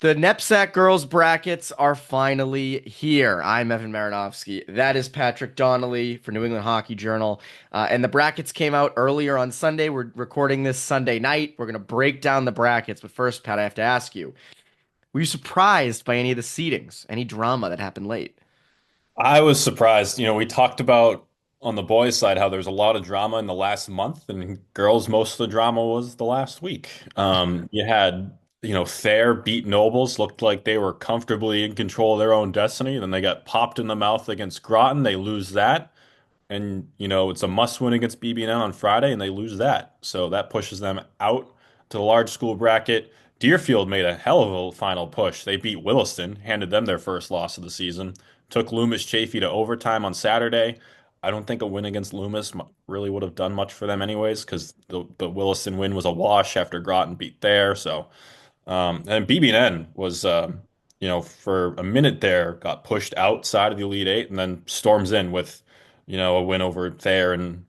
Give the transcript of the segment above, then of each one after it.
The NEPSAC girls brackets are finally here. I'm Evan Marinofsky. That is Patrick Donnelly for New England Hockey Journal. And the brackets came out earlier on Sunday. We're recording this Sunday night. We're going to break down the brackets. But first, Pat, I have to ask you, were you surprised by any of the seedings, any drama that happened late? I was surprised. We talked about on the boys' side how there's a lot of drama in the last month, and girls, most of the drama was the last week. You had, Thayer beat Nobles, looked like they were comfortably in control of their own destiny. Then they got popped in the mouth against Groton. They lose that. And, it's a must win against BB&N on Friday, and they lose that. So that pushes them out to the large school bracket. Deerfield made a hell of a final push. They beat Williston, handed them their first loss of the season, took Loomis Chaffee to overtime on Saturday. I don't think a win against Loomis really would have done much for them anyways, because the Williston win was a wash after Groton beat there. So, and BB&N was, for a minute there, got pushed outside of the Elite Eight and then storms in with a win over Thayer and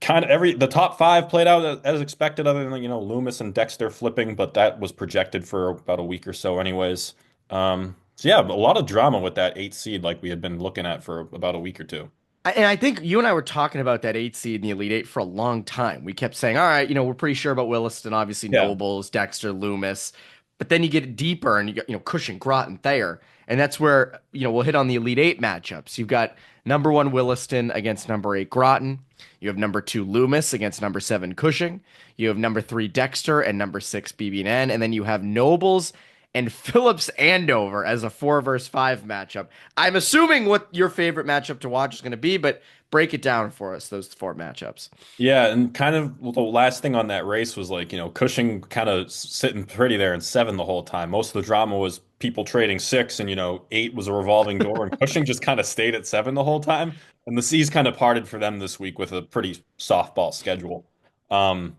kind of the top five played out as expected, other than Loomis and Dexter flipping, but that was projected for about a week or so, anyways. So yeah, a lot of drama with that eight seed, like we had been looking at for about a week or two. And I think you and I were talking about that eight seed in the Elite Eight for a long time. We kept saying, all right, we're pretty sure about Williston, obviously Yeah. Nobles, Dexter, Loomis. But then you get deeper and you got, Cushing, Groton, Thayer. And that's where, we'll hit on the Elite Eight matchups. You've got number one Williston against number eight Groton. You have number two Loomis against number seven Cushing. You have number three Dexter and number six BB&N. And then you have Nobles and Phillips Andover as a 4 versus 5 matchup. I'm assuming what your favorite matchup to watch is going to be, but break it down for us, those four matchups. Yeah, and kind of the last thing on that race was like, Cushing kind of sitting pretty there in seven the whole time. Most of the drama was people trading six, and eight was a revolving door, and Cushing just kind of stayed at seven the whole time. And the seas kind of parted for them this week with a pretty softball schedule. Um,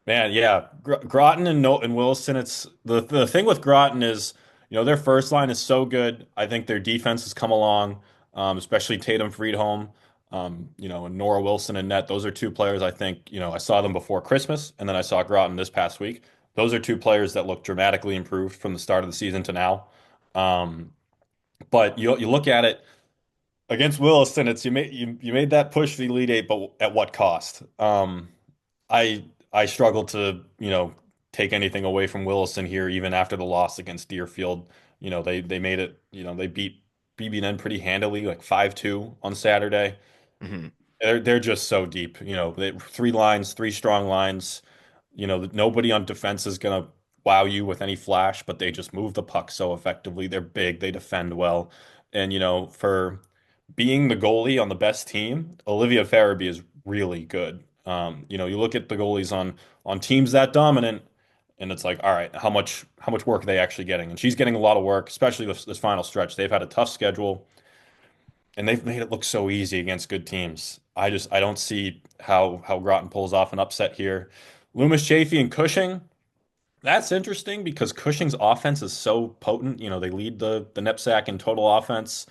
Man, yeah, Groton and and Wilson. It's the thing with Groton is, their first line is so good. I think their defense has come along, especially Tatum Friedholm, and Nora Wilson and net. Those are two players I think, I saw them before Christmas, and then I saw Groton this past week. Those are two players that look dramatically improved from the start of the season to now. Um, but you look at it against Williston, it's you made that push for the Elite Eight, but at what cost? I I struggle to, take anything away from Williston here, even after the loss against Deerfield. They made it, they beat BB&N pretty handily, like 5-2 on Saturday. Mhm. They're just so deep. Three lines, three strong lines. Nobody on defense is gonna wow you with any flash, but they just move the puck so effectively. They're big, they defend well. And for being the goalie on the best team, Olivia Farabee is really good. You look at the goalies on teams that dominant, and it's like, all right, how much work are they actually getting? And she's getting a lot of work, especially this final stretch. They've had a tough schedule, and they've made it look so easy against good teams. I don't see how Groton pulls off an upset here. Loomis, Chaffee, and Cushing. That's interesting because Cushing's offense is so potent. They lead the NEPSAC in total offense.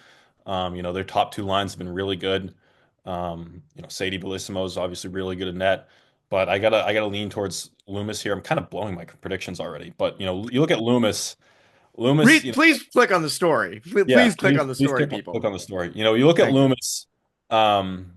Their top two lines have been really good. Sadie Bellissimo is obviously really good at net, but I gotta lean towards Loomis here. I'm kind of blowing my predictions already, but you look at Loomis. Loomis, Please click on the story. yeah, Please click on the please story, click people. on the story. You look at Thank you. Loomis. Um,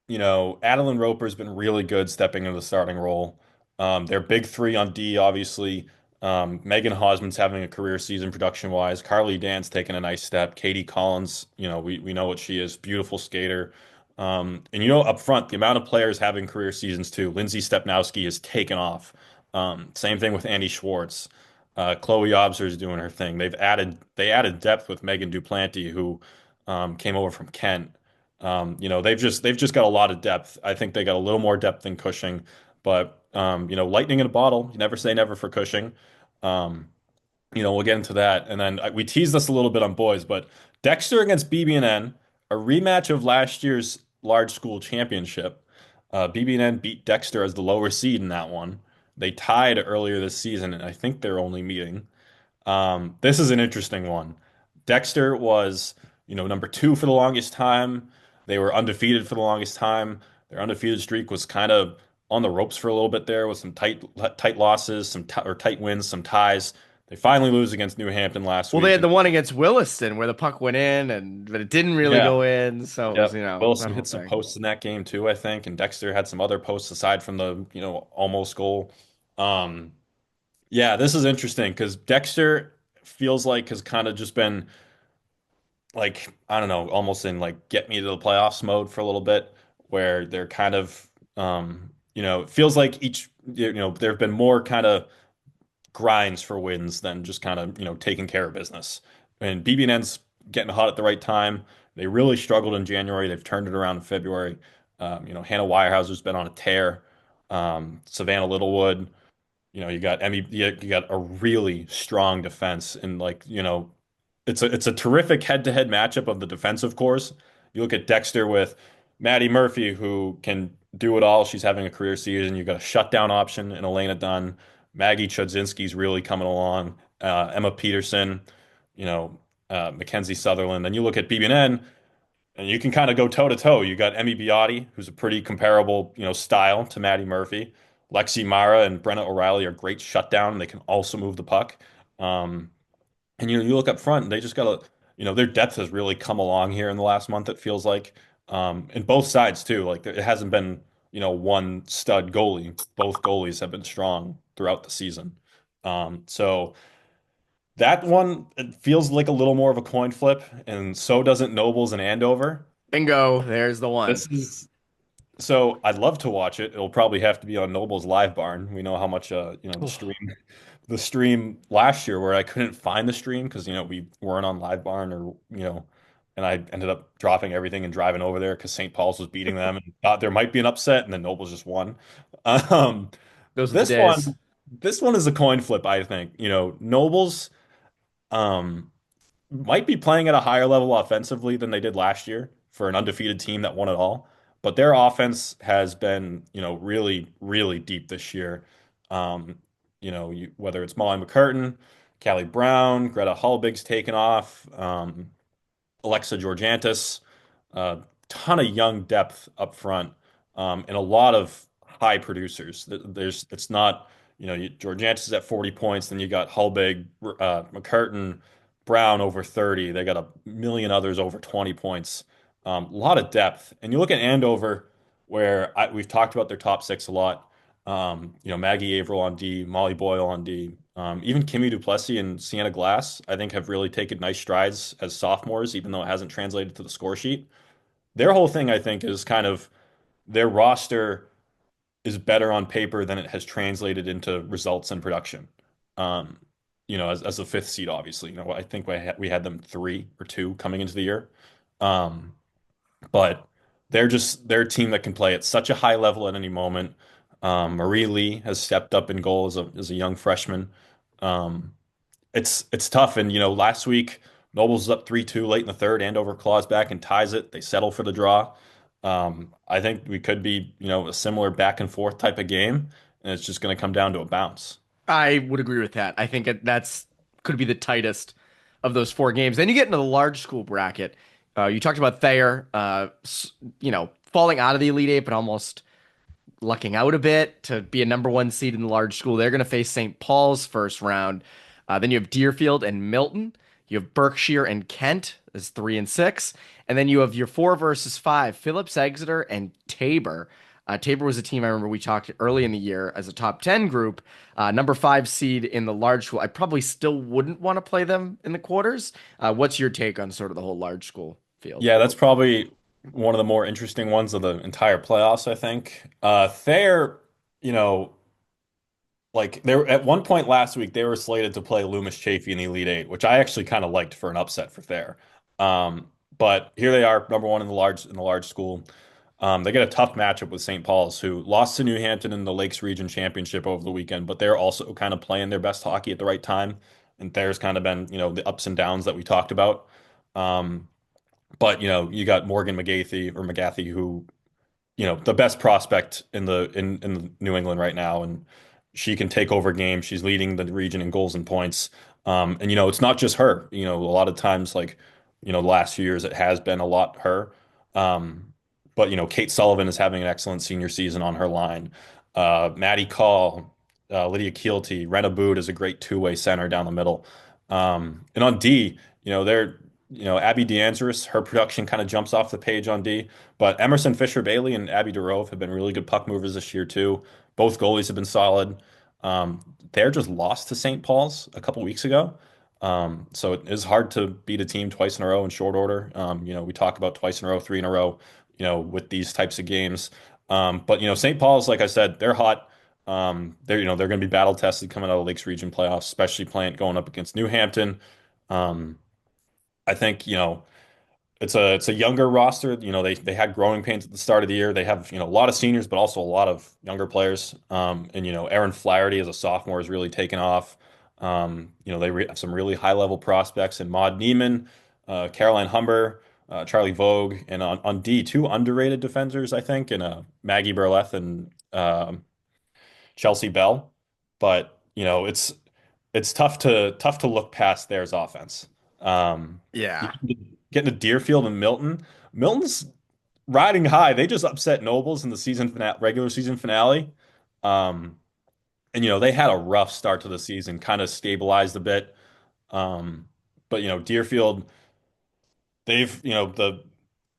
Adeline Roper's been really good stepping into the starting role. Their big three on D, obviously. Megan Hosman's having a career season production wise. Carly Dan's taking a nice step. Katie Collins, we know what she is, beautiful skater. And up front, the amount of players having career seasons too. Lindsay Stepnowski has taken off. Same thing with Andy Schwartz. Chloe Obser is doing her thing. They added depth with Megan Duplanty, who came over from Kent. They've just got a lot of depth. I think they got a little more depth than Cushing, but lightning in a bottle. You never say never for Cushing. Um, we'll get into that, and then we teased this a little bit on boys, but Dexter against BB&N, a rematch of last year's large school championship. BB&N beat Dexter as the lower seed in that one. They tied earlier this season, and I think they're only meeting. This is an interesting one. Dexter was, number two for the longest time. They were undefeated for the longest time. Their undefeated streak was kind of on the ropes for a little bit there with some tight losses, or tight wins, some ties. They finally lose against New Hampton last Well, they week. had the one against Williston where the puck went in and but it didn't really Yeah. go in, so it was, Yep. that Wilson whole hit some thing. posts in that game too, I think, and Dexter had some other posts aside from the, almost goal. Um, yeah, this is interesting because Dexter feels like has kind of just been like, I don't know, almost in like get me to the playoffs mode for a little bit, where they're kind of, it feels like there have been more kind of grinds for wins than just kind of, taking care of business. And BB&N's getting hot at the right time. They really struggled in January. They've turned it around in February. Hannah Weyerhaeuser's been on a tear. Savannah Littlewood, you got Emmy, you got a really strong defense, and like, it's a terrific head-to-head matchup of the defensive cores. You look at Dexter with Maddie Murphy, who can do it all. She's having a career season. You've got a shutdown option in Elena Dunn. Maggie Chudzinski's really coming along. Emma Peterson, you know, Mackenzie Sutherland. Then you look at BB&N, and you can kind of go toe to toe. You got Emmy Biotti, who's a pretty comparable, style to Maddie Murphy. Lexi Mara and Brenna O'Reilly are great shutdown. They can also move the puck. And you look up front, and they just got to, their depth has really come along here in the last month, it feels like. And both sides too. Like it hasn't been, one stud goalie. Both goalies have been strong throughout the season. So that one, it feels like a little more of a coin flip, and so doesn't Nobles and Andover. Bingo, there's the one. This is so I'd love to watch it. It'll probably have to be on Nobles Live Barn. We know how much the stream last year where I couldn't find the stream because we weren't on Live Barn or and I ended up dropping everything and driving over there because St. Paul's was beating them and thought there might be an upset and then Nobles just won. Um, Those are the this days. one this one is a coin flip, I think. Nobles um might be playing at a higher level offensively than they did last year for an undefeated team that won it all. But their offense has been, really, really deep this year. Whether it's Molly McCurtain, Callie Brown, Greta Hallbig's taken off, Alexa Georgantis, a ton of young depth up front, and a lot of high producers. It's not, Georgantis is at 40 points, then you got Hallbig, McCurtain, Brown over 30. They got a million others over 20 points. A lot of depth. And you look at Andover, where we've talked about their top six a lot. Maggie Averill on D, Molly Boyle on D. Even Kimmy Duplessis and Sienna Glass, I think, have really taken nice strides as sophomores, even though it hasn't translated to the score sheet. Their whole thing, I think, is kind of their roster is better on paper than it has translated into results and production. Um, as a fifth seed, obviously. I think we had them 3 or 2 coming into the year. Um, but they're a team that can play at such a high level at any moment. Marie Lee has stepped up in goal as a young freshman. Um, it's tough. And last week Nobles was up 3-2 late in the third. Andover claws back and ties it. They settle for the draw. I think we could be a similar back and forth type of game, and it's just going to come down to a bounce. I would agree with that. I think that's could be the tightest of those four games. Then you get into the large school bracket. You talked about Thayer, falling out of the Elite Eight, but almost lucking out a bit to be a number one seed in the large school. They're going to face St. Paul's first round. Then you have Deerfield and Milton. You have Berkshire and Kent as 3 and 6. And then you have your 4 versus 5, Phillips Exeter and Tabor. Tabor was a team I remember we talked early in the year as a top 10 group, number 5 seed in the large school. I probably still wouldn't want to play them in the quarters. What's your take on sort of the whole large school field? Yeah, that's probably one of the more interesting ones of the entire playoffs, I think. Thayer, you know, like they were at one point last week, they were slated to play Loomis Chaffee in the Elite Eight, which I actually kind of liked for an upset for Thayer. But here they are, number one in the large school. They get a tough matchup with St. Paul's, who lost to New Hampton in the Lakes Region Championship over the weekend, but they're also kind of playing their best hockey at the right time. And Thayer's kind of been, the ups and downs that we talked about. Um, but you got Morgan McGathy, who the best prospect in New England right now, and she can take over games. She's leading the region in goals and points. And it's not just her. A lot of times, like the last few years, it has been a lot her. But Kate Sullivan is having an excellent senior season on her line. Maddie Call, Lydia Keelty. Rena Boot is a great two-way center down the middle. And on D, Abby DeAndres, her production kind of jumps off the page on D. But Emerson Fisher-Bailey and Abby DeRove have been really good puck movers this year too. Both goalies have been solid. They're just lost to St. Paul's a couple weeks ago. So it is hard to beat a team twice in a row in short order. We talk about twice in a row, three in a row, with these types of games. But St. Paul's, like I said, they're hot. They're going to be battle tested coming out of the Lakes Region playoffs, especially playing going up against New Hampton. Um, I think it's a younger roster. They had growing pains at the start of the year. They have a lot of seniors, but also a lot of younger players. And Aaron Flaherty as a sophomore has really taken off. Have some really high level prospects in Maud Neiman, Caroline Humber, Charlie Vogue, and on D two underrated defenders I think, and Maggie Burleth and Chelsea Bell. But it's tough to look past theirs offense. You Yeah. get into Deerfield and Milton. Milton's riding high. They just upset Nobles in the regular season finale. Um, and they had a rough start to the season, kind of stabilized a bit. Um, but Deerfield, they've the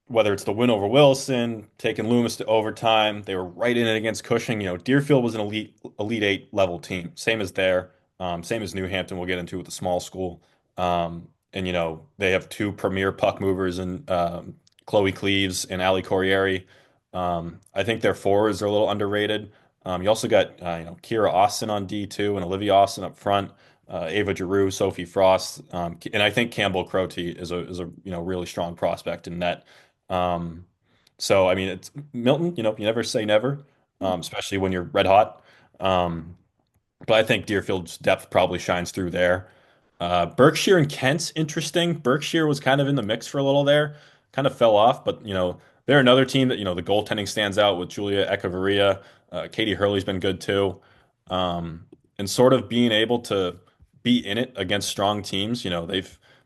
whether it's the win over Wilson, taking Loomis to overtime, they were right in it against Cushing. Deerfield was an elite eight level team, same as there, same as New Hampton. We'll get into with the small school. And they have two premier puck movers in Chloe Cleaves and Ali Corriere. I think their forwards are a little underrated. You also got Kira Austin on D2 and Olivia Austin up front. Ava Giroux, Sophie Frost, and I think Campbell Crotty is a really strong prospect in net. Um, so I mean, it's Milton. You never say never, especially when you're red hot. Um, but I think Deerfield's depth probably shines through there. Berkshire and Kent's interesting. Berkshire was kind of in the mix for a little there, kind of fell off, but they're another team that the goaltending stands out with Julia Echevarria. Katie Hurley's been good too, and sort of being able to be in it against strong teams.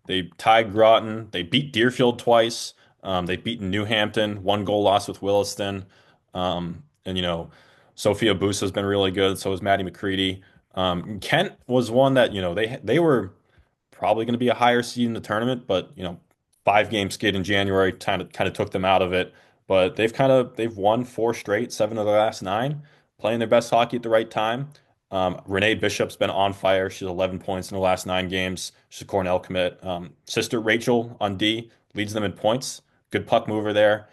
They tied Groton, they beat Deerfield twice, they've beaten New Hampton, one goal loss with Williston, and Sophia Busa has been really good. So has Maddie McCready. Kent was one that they were probably going to be a higher seed in the tournament, but 5 game skid in January kind of took them out of it. But they've won 4 straight, 7 of the last 9, playing their best hockey at the right time. Renee Bishop's been on fire. She's 11 points in the last 9 games. She's a Cornell commit. Sister Rachel on D leads them in points. Good puck mover there.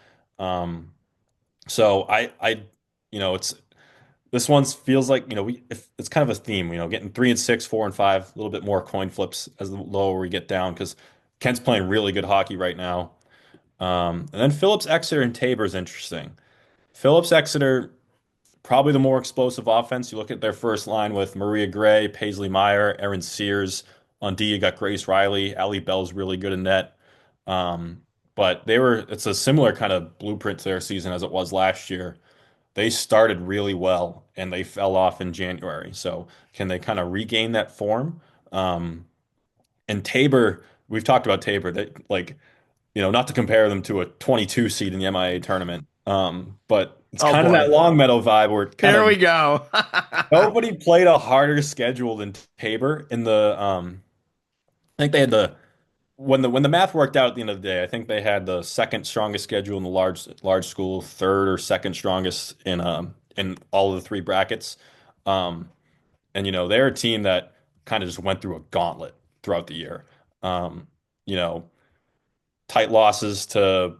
So it's this one feels like it's kind of a theme. Getting 3 and 6, 4 and 5, a little bit more coin flips as the lower we get down because Kent's playing really good hockey right now. And then Phillips Exeter and Tabor is interesting. Phillips Exeter probably the more explosive offense. You look at their first line with Maria Gray, Paisley Meyer, Erin Sears. On D, you got Grace Riley. Allie Bell's really good in net. Um, but it's a similar kind of blueprint to their season as it was last year. They started really well and they fell off in January. So can they kind of regain that form? And Tabor, we've talked about Tabor, that not to compare them to a 22 seed in the MIA tournament. But it's Oh kind of that boy. Longmeadow vibe where it kind Here we of go. nobody played a harder schedule than Tabor in the I think they had the when the math worked out at the end of the day, I think they had the second strongest schedule in the large school, third or second strongest in all of the 3 brackets. Um, and they're a team that kind of just went through a gauntlet throughout the year. Um, you know, tight losses to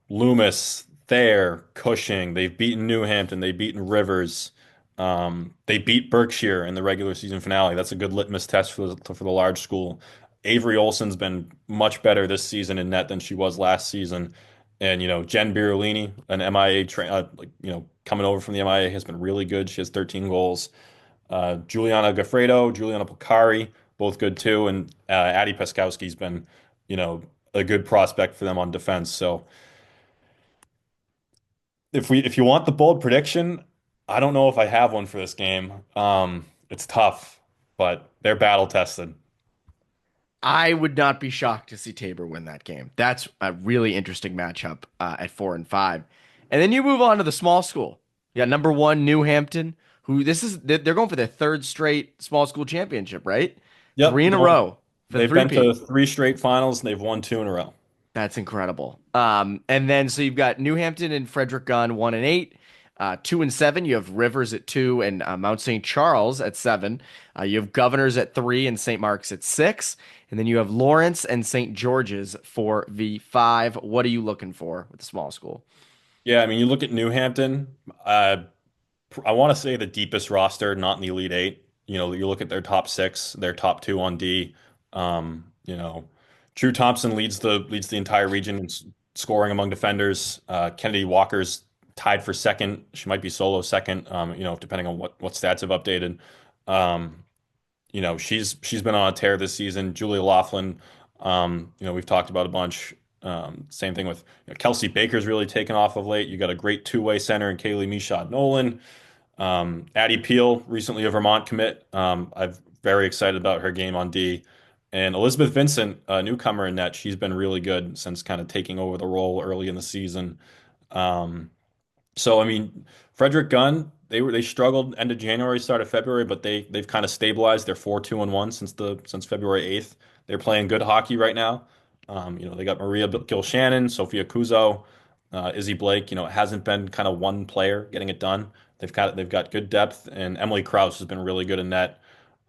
Loomis, Thayer, Cushing. They've beaten New Hampton. They've beaten Rivers. They beat Berkshire in the regular season finale. That's a good litmus test for the large school. Avery Olson's been much better this season in net than she was last season. And Jen Birolini, an MIA coming over from the MIA, has been really good. She has 13 goals. Juliana Gaffredo, Juliana Pocari, both good too. And Addie Peskowski's been, a good prospect for them on defense. So if you want the bold prediction, I don't know if I have one for this game. It's tough, but they're battle tested. I would not be shocked to see Tabor win that game. That's a really interesting matchup at 4 and 5. And then you move on to the small school. You got number 1 New Hampton, who this is they're going for their third straight small school championship, right? Yep, Three in a row for the they've been three-peat. to three straight finals and they've won two in a row. That's incredible. And then so you've got New Hampton and Frederick Gunn 1-8, 2-7. You have Rivers at 2 and Mount St. Charles at 7. You have Governors at 3 and St. Mark's at 6. And then you have Lawrence and St. George's for the 5. What are you looking for with the small school? Yeah, I mean, you look at New Hampton, I want to say the deepest roster, not in the Elite Eight. You know, you look at their top six, their top two on D. You know, Drew Thompson leads the entire region in scoring among defenders. Kennedy Walker's tied for second. She might be solo second. You know, depending on what stats have updated. Um, you know, she's been on a tear this season. Julia Laughlin, you know, we've talked about a bunch. Same thing with Kelsey Baker's really taken off of late. You got a great two-way center in Kaylee Mishad Nolan. Addie Peel, recently a Vermont commit. I'm very excited about her game on D. And Elizabeth Vincent, a newcomer in net, she's been really good since kind of taking over the role early in the season. Um, so I mean, Frederick Gunn, they struggled end of January, start of February, but they've kind of stabilized. They're 4-2-1 since February 8th. They're playing good hockey right now. You know, they got Maria Gilshannon, Sophia Kuzo, Izzy Blake. You know, it hasn't been kind of one player getting it done. They've got good depth, and Emily Kraus has been really good in net.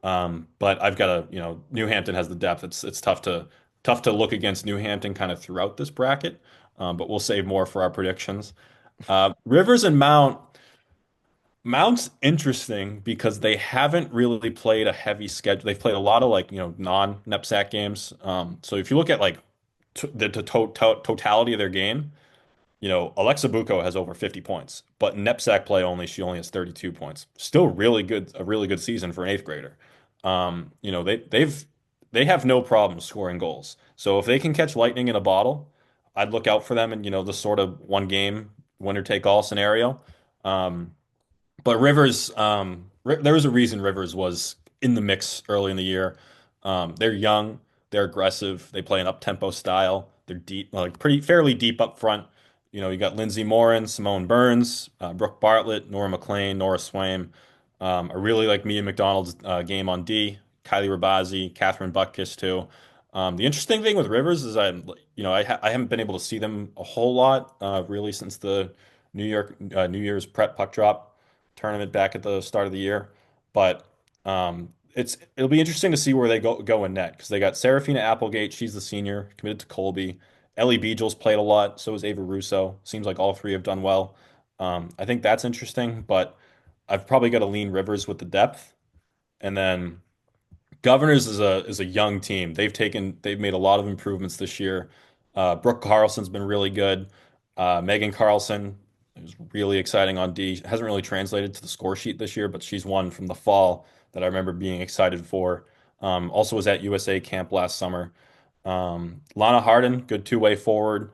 But I've got you know, New Hampton has the depth. It's tough to look against New Hampton kind of throughout this bracket. But we'll save more for our predictions. Rivers and Mount's interesting because they haven't really played a heavy schedule. They've played a lot of like, you know, non-NEPSAC games. So if you look at like t the totality of their game, you know, Alexa Bucco has over 50 points, but in NEPSAC play she only has 32 points. Still really good, a really good season for an eighth grader. You know, they have no problem scoring goals. So if they can catch lightning in a bottle, I'd look out for them in, you know, the sort of one game winner take all scenario. Um, but Rivers, there was a reason Rivers was in the mix early in the year. They're young, they're aggressive, they play an up-tempo style. They're deep, like pretty fairly deep up front. You know, you got Lindsay Morin, Simone Burns, Brooke Bartlett, Nora McLean, Nora Swaim. I really like Mia McDonald's game on D. Kylie Rabazi, Catherine Butkiss too. The interesting thing with Rivers is I haven't been able to see them a whole lot really since the New Year's prep puck drop tournament back at the start of the year. But it'll be interesting to see where they go in net because they got Serafina Applegate, she's the senior, committed to Colby. Ellie Beagles played a lot, so is Ava Russo. Seems like all three have done well. I think that's interesting, but I've probably got to lean Rivers with the depth. And then Governors is a young team. They've made a lot of improvements this year. Brooke Carlson's been really good. Megan Carlson is really exciting on D. Hasn't really translated to the score sheet this year, but she's one from the fall that I remember being excited for. Also was at USA camp last summer. Lana Harden, good two-way forward.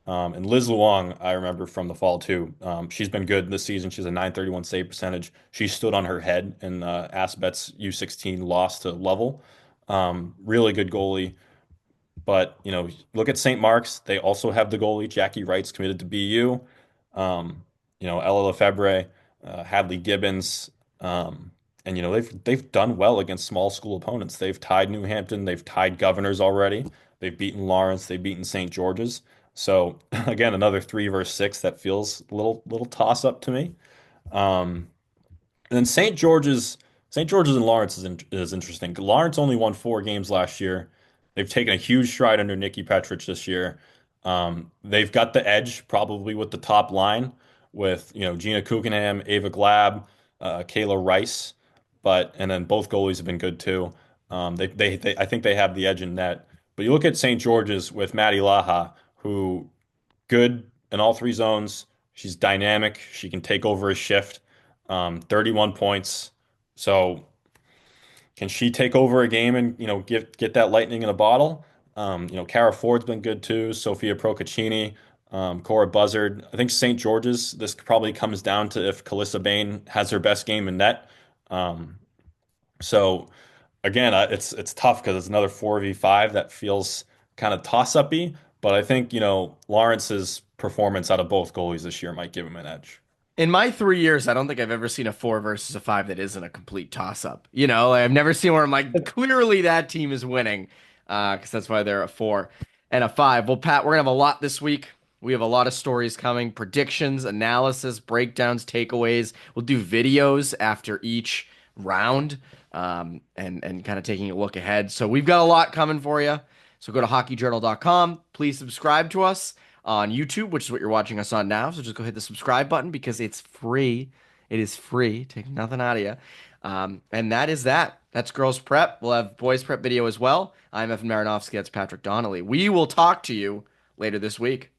And Liz Luong, I remember from the fall too. She's been good this season. She's a 931 save percentage. She stood on her head in Asbet's U16 loss to Level. Really good goalie. But, you know, look at St. Mark's. They also have the goalie. Jackie Wright's committed to BU. You know, Ella Lefebvre, Hadley Gibbons. And, you know, they've done well against small school opponents. They've tied New Hampton. They've tied Governors already. They've beaten Lawrence. They've beaten St. George's. So again, another 3 versus 6 that feels a little toss up to me. Um, and then St. George's and Lawrence is interesting. Lawrence only won 4 games last year. They've taken a huge stride under Nikki Petrich this year. They've got the edge probably with the top line with Gina Kukenham, Ava Glab, Kayla Rice, and then both goalies have been good too. I think they have the edge in net. But you look at St. George's with Maddie Laha, who good in all three zones. She's dynamic. She can take over a shift. 31 points. So can she take over a game and get that lightning in a bottle? Kara Ford's been good too. Sophia Procaccini, Cora Buzzard. I think St. George's. This probably comes down to if Calissa Bain has her best game in net. Um, so again, it's tough because it's another 4v5 that feels kind of toss-uppy. But I think Lawrence's performance out of both goalies this year might give him an edge. In my 3 years, I don't think I've ever seen a 4 versus a 5 that isn't a complete toss-up. I've never seen where I'm like, clearly that team is winning, because that's why they're a 4 and a 5. Well, Pat, we're gonna have a lot this week. We have a lot of stories coming, predictions, analysis, breakdowns, takeaways. We'll do videos after each round, and kind of taking a look ahead. So we've got a lot coming for you. So go to hockeyjournal.com. Please subscribe to us on YouTube, which is what you're watching us on now. So just go hit the subscribe button because it's free. It is free. Take nothing out of you. And that is that. That's girls prep. We'll have boys prep video as well. I'm Evan Marinofsky. That's Patrick Donnelly. We will talk to you later this week.